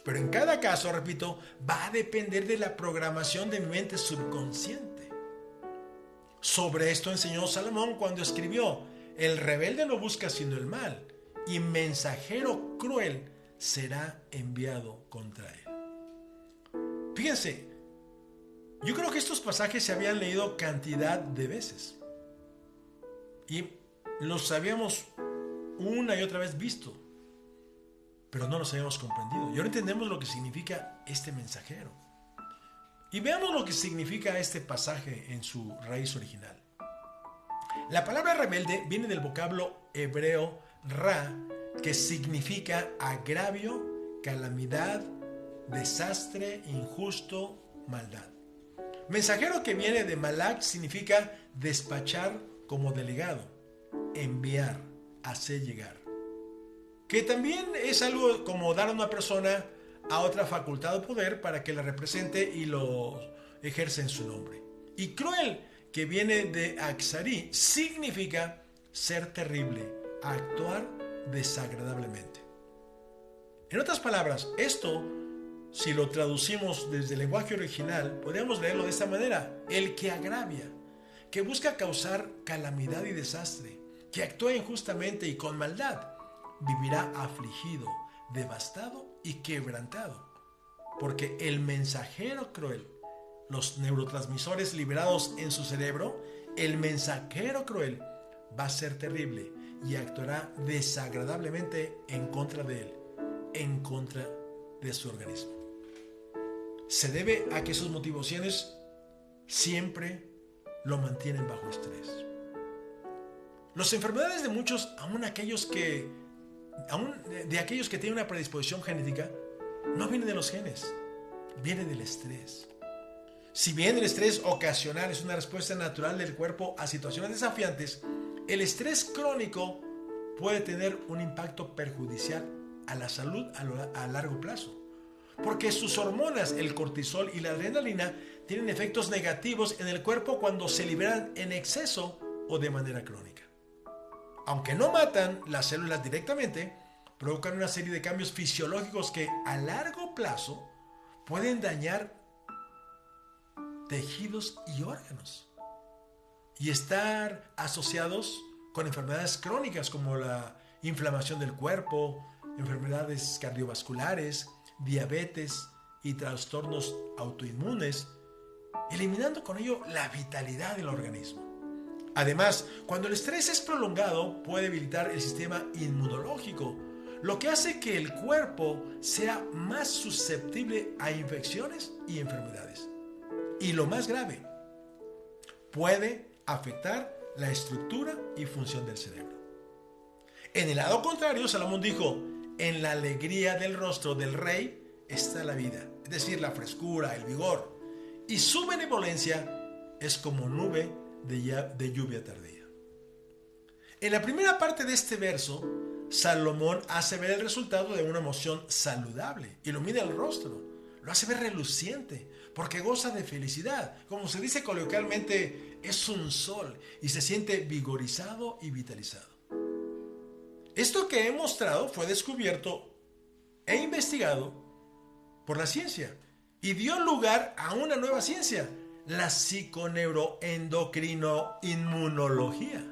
Pero en cada caso, repito, va a depender de la programación de mi mente subconsciente. Sobre esto enseñó Salomón cuando escribió: el rebelde no busca sino el mal, y mensajero cruel será enviado contra él. Fíjense, yo creo que estos pasajes se habían leído cantidad de veces y los habíamos una y otra vez visto, pero no los habíamos comprendido. Y ahora entendemos lo que significa este mensajero. Y veamos lo que significa este pasaje en su raíz original. La palabra rebelde viene del vocablo hebreo ra, que significa agravio, calamidad, desastre, injusto, maldad. Mensajero, que viene de malak, significa despachar como delegado, enviar, hacer llegar. Que también es algo como dar a una persona a otra facultad o poder para que la represente y lo ejerce en su nombre. Y cruel, que viene de axarí, significa ser terrible, actuar desagradablemente. En otras palabras, esto, si lo traducimos desde el lenguaje original, podríamos leerlo de esta manera: el que agravia, que busca causar calamidad y desastre, que actúa injustamente y con maldad, vivirá afligido, devastado y quebrantado, porque el mensajero cruel, los neurotransmisores liberados en su cerebro, el mensajero cruel va a ser terrible y actuará desagradablemente en contra de él, en contra de su organismo. Se debe a que sus motivaciones siempre lo mantienen bajo estrés. Las enfermedades de muchos, aún de aquellos que tienen una predisposición genética, no vienen de los genes, viene del estrés. Si bien el estrés ocasional es una respuesta natural del cuerpo a situaciones desafiantes, el estrés crónico puede tener un impacto perjudicial a la salud a largo plazo, porque sus hormonas, el cortisol y la adrenalina, tienen efectos negativos en el cuerpo cuando se liberan en exceso o de manera crónica. Aunque no matan las células directamente, provocan una serie de cambios fisiológicos que a largo plazo pueden dañar tejidos y órganos y estar asociados con enfermedades crónicas como la inflamación del cuerpo, enfermedades cardiovasculares, diabetes y trastornos autoinmunes, eliminando con ello la vitalidad del organismo. Además, cuando el estrés es prolongado, puede debilitar el sistema inmunológico, lo que hace que el cuerpo sea más susceptible a infecciones y enfermedades. Y lo más grave, puede afectar la estructura y función del cerebro. En el lado contrario, Salomón dijo: en la alegría del rostro del rey está la vida. es decir, la frescura, el vigor. Y su benevolencia es como nube de lluvia tardía. En la primera parte de este verso, Salomón hace ver el resultado de una emoción saludable. Ilumina el rostro, lo hace ver reluciente, porque goza de felicidad. Como se dice coloquialmente, es un sol y se siente vigorizado y vitalizado. Esto que he mostrado fue descubierto e investigado por la ciencia y dio lugar a una nueva ciencia, la psiconeuroendocrinoinmunología,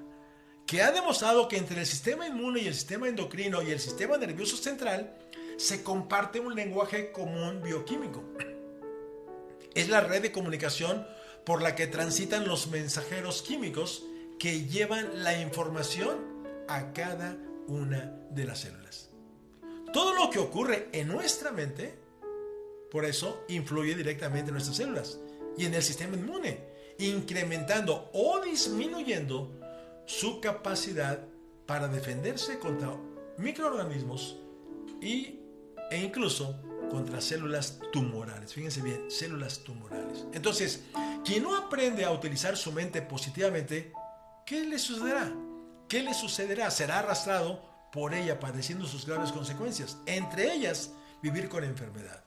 que ha demostrado que entre el sistema inmune y el sistema endocrino y el sistema nervioso central se comparte un lenguaje común bioquímico. Es la red de comunicación por la que transitan los mensajeros químicos que llevan la información a cada una de las células. Todo lo que ocurre en nuestra mente, por eso, influye directamente en nuestras células y en el sistema inmune, incrementando o disminuyendo su capacidad para defenderse contra microorganismos e incluso contra células tumorales. Fíjense bien, células tumorales. Entonces, quien no aprende a utilizar su mente positivamente, ¿qué le sucederá? ¿Qué le sucederá? Será arrastrado por ella padeciendo sus graves consecuencias, entre ellas vivir con enfermedad.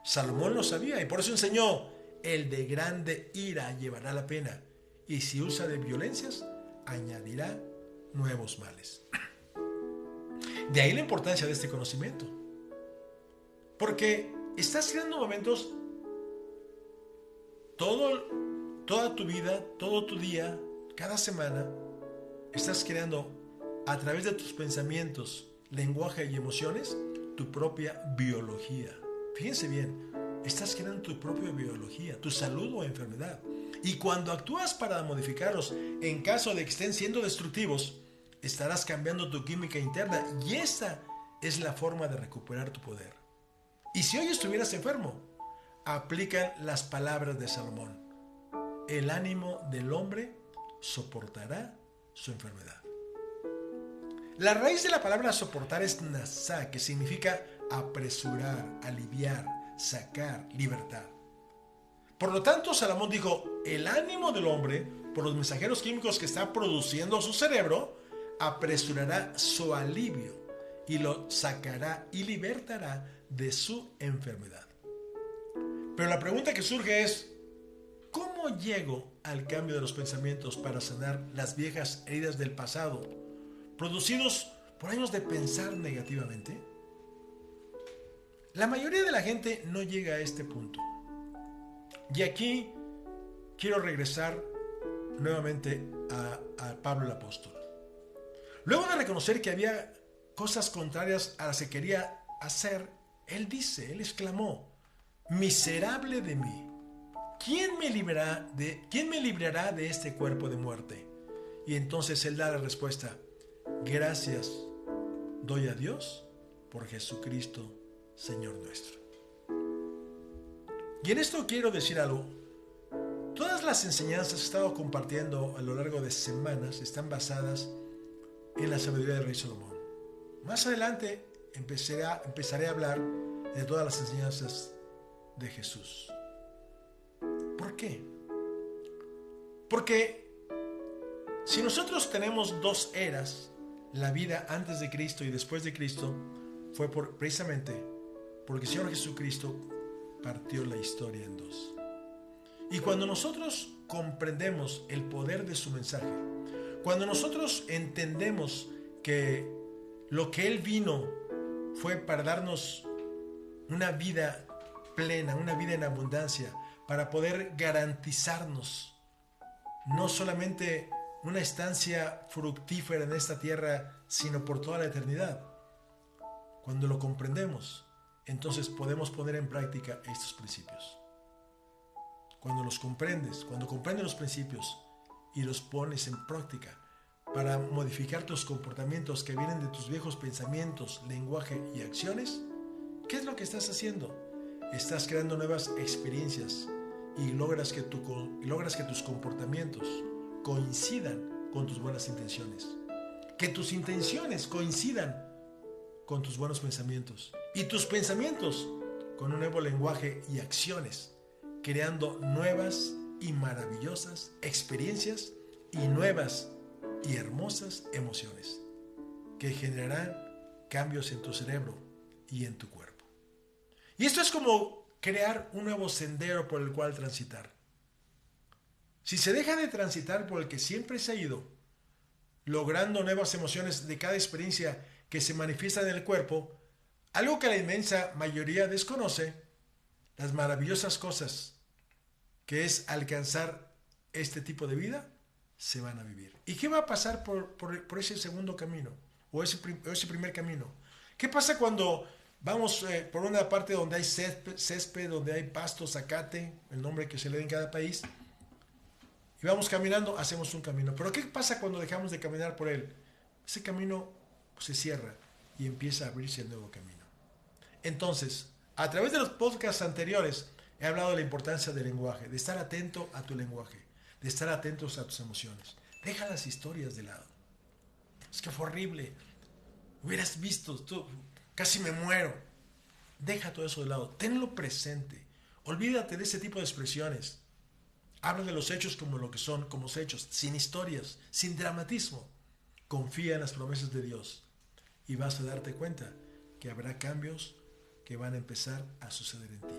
Salomón lo sabía y por eso enseñó: el de grande ira llevará la pena, y si usa de violencias, añadirá nuevos males. De ahí la importancia de este conocimiento, porque estás creando momentos toda tu vida, todo tu día, cada semana. Estás creando a través de tus pensamientos, lenguaje y emociones tu propia biología. Fíjense bien, estás creando tu propia biología, tu salud o enfermedad. Y cuando actúas para modificarlos, en caso de que estén siendo destructivos, estarás cambiando tu química interna, y esta es la forma de recuperar tu poder. Y si hoy estuvieras enfermo, aplican las palabras de Salomón: el ánimo del hombre soportará su enfermedad. La raíz de la palabra soportar es nasá, que significa apresurar, aliviar, sacar, libertar. Por lo tanto, Salomón dijo: el ánimo del hombre, por los mensajeros químicos que está produciendo su cerebro, apresurará su alivio y lo sacará y libertará de su enfermedad. Pero la pregunta que surge es: ¿cómo llego al cambio de los pensamientos para sanar las viejas heridas del pasado, producidos por años de pensar negativamente? La mayoría de la gente no llega a este punto. Y aquí quiero regresar nuevamente a Pablo el apóstol. Luego de reconocer que había cosas contrarias a las que quería hacer, él exclamó: miserable de mí, ¿quién me librará de este cuerpo de muerte? Y entonces él da la respuesta: gracias doy a Dios por Jesucristo, Señor nuestro. Y en esto quiero decir algo. Todas las enseñanzas que he estado compartiendo a lo largo de semanas están basadas en la sabiduría del rey Salomón. Más adelante empezaré a hablar de todas las enseñanzas de Jesús. ¿Por qué? Porque si nosotros tenemos dos eras, la vida antes de Cristo y después de Cristo, fue precisamente porque el Señor Jesucristo partió la historia en dos. Y cuando nosotros comprendemos el poder de su mensaje, cuando nosotros entendemos que lo que Él vino fue para darnos una vida plena, una vida en abundancia, para poder garantizarnos no solamente una estancia fructífera en esta tierra, sino por toda la eternidad. Cuando lo comprendemos, entonces podemos poner en práctica estos principios. Cuando comprendes los principios y los pones en práctica para modificar tus comportamientos que vienen de tus viejos pensamientos, lenguaje y acciones, ¿qué es lo que estás haciendo? Estás creando nuevas experiencias y logras que tus comportamientos coincidan con tus buenas intenciones. Que tus intenciones coincidan con tus buenos pensamientos y tus pensamientos con un nuevo lenguaje y acciones, creando nuevas y maravillosas experiencias y nuevas y hermosas emociones que generarán cambios en tu cerebro y en tu cuerpo. Y esto es como crear un nuevo sendero por el cual transitar. Si se deja de transitar por el que siempre se ha ido, logrando nuevas emociones de cada experiencia que se manifiesta en el cuerpo, algo que la inmensa mayoría desconoce, las maravillosas cosas que es alcanzar este tipo de vida, se van a vivir. ¿Y qué va a pasar por ese segundo camino? O ese primer camino. ¿Qué pasa cuando vamos por una parte donde hay césped, donde hay pasto, zacate, el nombre que se le dé en cada país, y vamos caminando, hacemos un camino? Pero ¿qué pasa cuando dejamos de caminar por él? Ese camino se cierra y empieza a abrirse el nuevo camino. Entonces, a través de los podcasts anteriores, he hablado de la importancia del lenguaje, de estar atento a tu lenguaje, de estar atentos a tus emociones. Deja las historias de lado. Es que fue horrible. Hubieras visto, tú, casi me muero. Deja todo eso de lado. Tenlo presente. Olvídate de ese tipo de expresiones. Habla de los hechos como lo que son, como los hechos, sin historias, sin dramatismo. Confía en las promesas de Dios y vas a darte cuenta que habrá cambios que van a empezar a suceder en ti.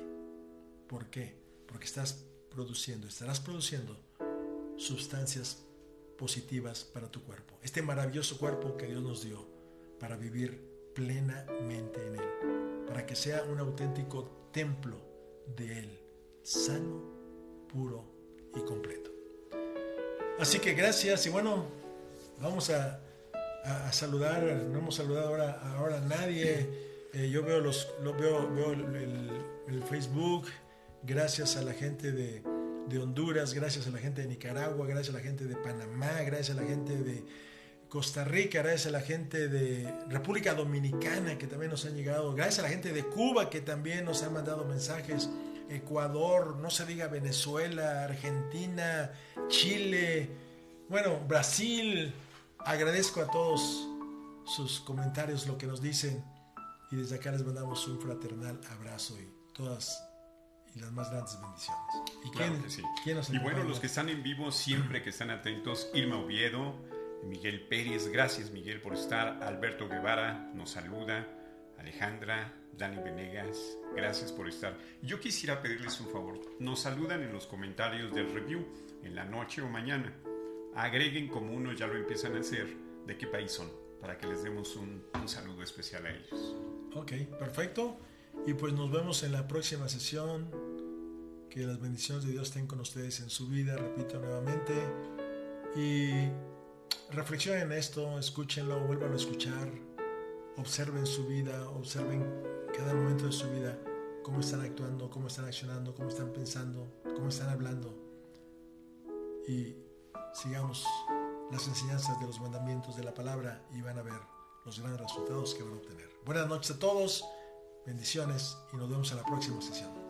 ¿Por qué? Porque estarás produciendo sustancias positivas para tu cuerpo. Este maravilloso cuerpo que Dios nos dio para vivir plenamente en Él, para que sea un auténtico templo de Él, sano, puro y completo. Así que gracias y bueno, vamos a saludar. No hemos saludado ahora a nadie. Yo veo el Facebook. Gracias a la gente de Honduras, gracias a la gente de Nicaragua, gracias a la gente de Panamá, gracias a la gente de Costa Rica, gracias a la gente de República Dominicana que también nos han llegado, gracias a la gente de Cuba que también nos han mandado mensajes, Ecuador, no se diga Venezuela, Argentina, Chile, bueno, Brasil. Agradezco a todos sus comentarios, lo que nos dicen, y desde acá les mandamos un fraternal abrazo y todas y las más grandes bendiciones. ¿Y claro que sí. ¿Quién nos y bueno, acompaña? los que están en vivo siempre que están atentos, Irma Oviedo, Miguel Pérez, gracias Miguel por estar, Alberto Guevara nos saluda, Alejandra, Dani Venegas, gracias por estar. Yo quisiera pedirles un favor, nos saludan en los comentarios del review, en la noche o mañana. Agreguen, como unos ya lo empiezan a hacer, de qué país son, para que les demos un saludo especial a ellos. Ok, perfecto. Y pues nos vemos en la próxima sesión. Que las bendiciones de Dios estén con ustedes en su vida, repito nuevamente. Y reflexionen en esto, escúchenlo, vuelvan a escuchar. Observen su vida, observen cada momento de su vida, cómo están actuando, cómo están accionando, cómo están pensando, cómo están hablando. Y sigamos las enseñanzas de los mandamientos de la palabra y van a ver los grandes resultados que van a obtener. Buenas noches a todos, bendiciones y nos vemos en la próxima sesión.